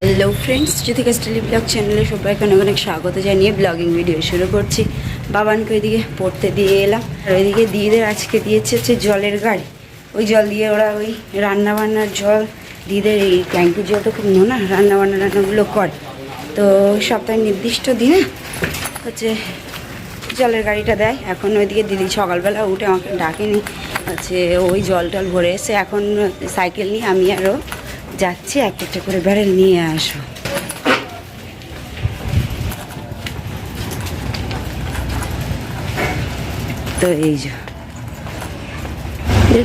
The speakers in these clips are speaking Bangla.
হ্যালো ফ্রেন্ডস, জ্যোতিকা স্টাইলি ব্লগ চ্যানেলে সবাইকে অনেক অনেক স্বাগত জানিয়ে ব্লগিং ভিডিও শুরু করছি। বাবানকে ওইদিকে পড়তে দিয়ে এলাম, আর ওইদিকে দিদিদের আজকে দিয়েছে হচ্ছে জলের গাড়ি। ওই জল দিয়ে ওরা ওই রান্নাবান্নার জল, দিদিদের এই ট্যাঙ্কির জল তো খুব নোনা, রান্নাগুলো করে। তো সপ্তাহে নির্দিষ্ট দিনে হচ্ছে জলের গাড়িটা দেয়। এখন ওইদিকে দিদি সকালবেলা উঠে আমাকে ডাকেনি, হচ্ছে ওই জল টল ভরে এসে এখন সাইকেল নিয়ে আমি আরও যাচ্ছি, একটা করে ব্যারেল নিয়ে আসো। তো এই যে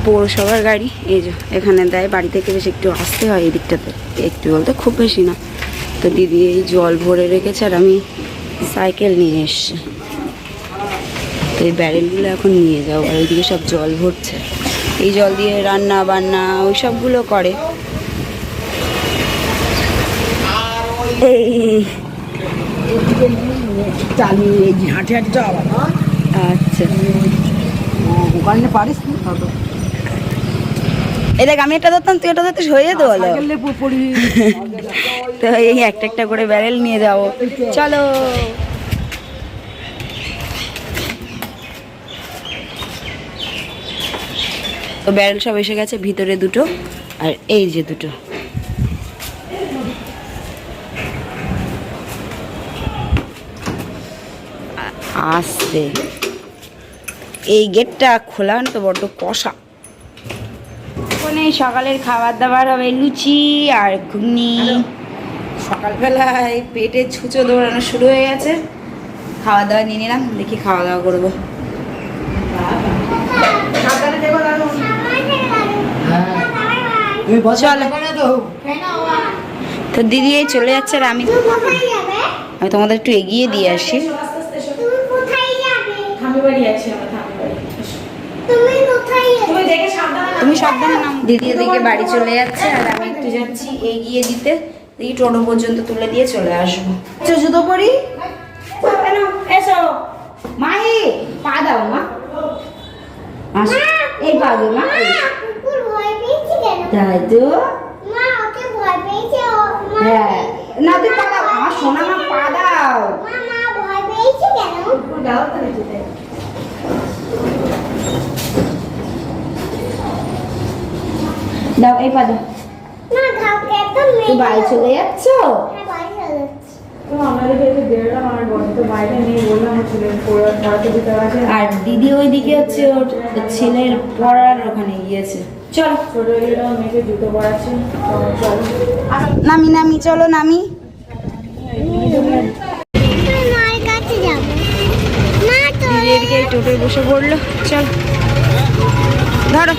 পৌরসভার গাড়ি, এই যে এখানে দেয়। বাড়ি থেকে বেশ একটু আসতে হয় এই দিকটাতে, একটু বলতে খুব বেশি না। তো দিদি এই জল ভরে রেখেছে আর আমি সাইকেল নিয়ে এসছি। তো এই ব্যারেলগুলো এখন নিয়ে যাও, আর ওইদিকে সব জল ভরছে। এই জল দিয়ে রান্না বান্না ওই সবগুলো করে। আচ্ছা, এই দেখ আমি একটা ধরতাম, তুই এটা ধরতে হয়ে যেত বলো। তো এই একটা করে ব্যারেল নিয়ে যাবো, চলো। তো ব্যারেল সব এসে গেছে, ভিতরে দুটো আর এই যে দুটো। আসতে এই গেটটা খোলা তো বড্ড কষা। ওখানে সকালের খাবার দাবার হবে লুচি আর ঘুগনি। সকালবেলায় পেটে ছুঁচো দৌড়ানো শুরু হয়ে গেছে। খাওয়া দাওয়া নিয়ে নিলাম, দেখি খাওয়া দাওয়া করবো। তো দিদি এই চলে যাচ্ছে আর আমি তোমাদের একটু এগিয়ে দিয়ে আসি। তুমি সাবধানে নাও। দিদি এদিকে বাড়ি চলে যাচ্ছে আর আমি একটু যাচ্ছি এগিয়ে দিতে। দিদি টোটো পর্যন্ত তুলে দিয়ে চলে আসবো। জুতো পরি, এসো মাহি, পা দাও মা। এই পা দাও মা। তাই তো, হ্যাঁ না তুই পা দাও আমার সোনা মা, পা দাও। দাও এই পা দাও। তুই বাড়ি চলে যাচ্ছ? আর দিদি ওইদিকে হচ্ছে ওর ছেলের পড়ার ওখানে গিয়েছে। চল জুতো পড়াচ্ছে, নামি নামি, চলো নামি। দিদি টোটোয় বসে পড়লো, চল ধরো।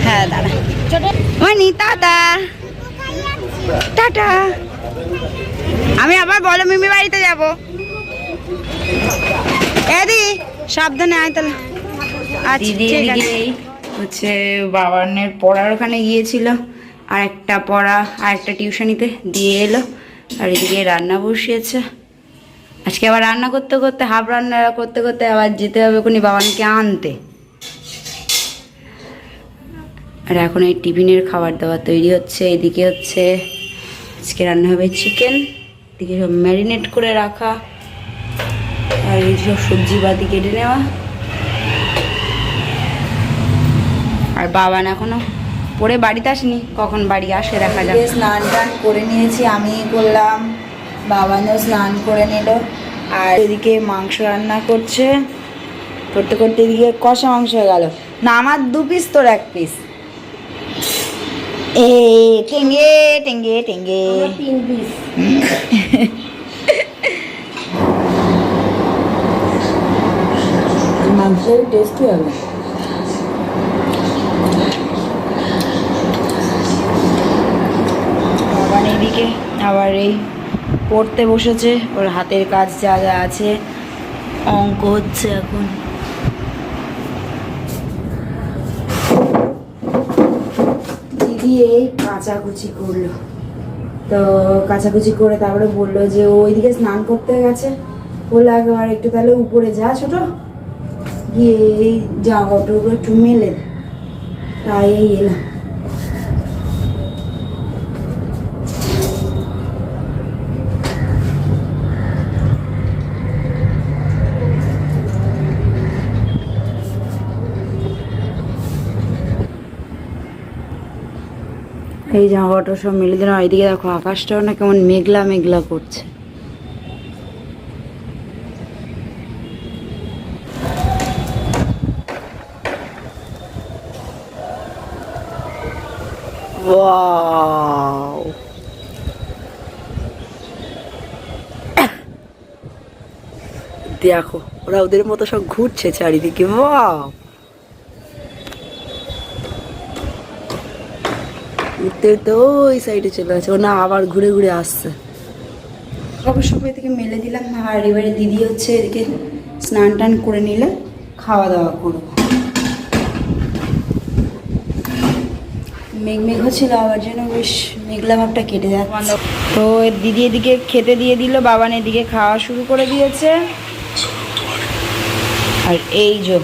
হ্যাঁ দাঁড়া, মানি টাটা টাটা। আমি আবার বলো মিমি বাড়িতে যাবো। এদি সাবধানে আয় তাহলে। দিদি হচ্ছে বাবানের পড়ার ওখানে গিয়েছিল, আর একটা পড়া আর একটা টিউশনিতে দিয়ে এলো। আর এদিকে রান্না বসিয়েছে। আজকে আবার রান্না করতে করতে, হাফ রান্না করতে করতে আবার যেতে হবে কোনি বাবানকে আনতে। আর এখন এই টিফিনের খাবার দাবার তৈরি হচ্ছে। এদিকে হচ্ছে আজকে রান্না হবে চিকেন, এদিকে সব ম্যারিনেট করে রাখা, আর এই সব সবজি বাতি কেটে নেওয়া। আর বাবান এখনো পরে বাড়িতে আসেনি, কখন বাড়ি আসে দেখা যাবে। স্নান টান করে নিয়েছি, আমি করলাম, বাবানও স্নান করে নিল। আর এদিকে মাংস রান্না করছে, করতে করতে এদিকে কষা মাংস হয়ে গেল। না আমার 2 পিস, তোর 1 পিস। এ টেঙ্গে টেঙ্গে টেঙ্গে 3 পিস। মাংসের টেস্টি হবে। বাবান এদিকে আবার এই পড়তে বসেছে, ওর হাতের কাজ যা যা আছে অঙ্ক হচ্ছে এখন। দিয়ে কাচাকুচি করলো। তো কাচাকুচি করে তারপরে বললো যে ওইদিকে স্নান করতে গেছে, বললো একবার একটু তাহলে উপরে যা ছোট, গিয়ে এই জামা কাপড়গুলো একটু মেলে, তাই এলাম। এই জামা কাপড় সব মেলে দিলাম। এইদিকে দেখো আকাশটাও না কেমন মেঘলা মেঘলা করছে। ওয়াও, দেখো ওরা ওদের মতো সব ঘুরছে চারিদিকে। ওয়াও, উঠতে উঠতে ওই সাইডে চলে আছে, ও না আবার ঘুরে ঘুরে আসছে। কাপড় সব এদিকে মেলে দিলাম, আর এবারে দিদি হচ্ছে এদিকে স্নান টান করে নিলে খাওয়া দাওয়া করবো। মেঘ মেঘ ছিল, আবার যেন বেশ মেঘলা ভাবটা কেটে যাচ্ছে। তো দিদি এদিকে খেতে দিয়ে দিল, বাবান এদিকে খাওয়া শুরু করে দিয়েছে। আর এই যে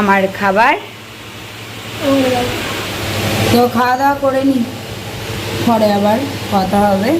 আমার খাবার, তো খাওয়া দাওয়া করে নি, পরে আবার কথা হবে।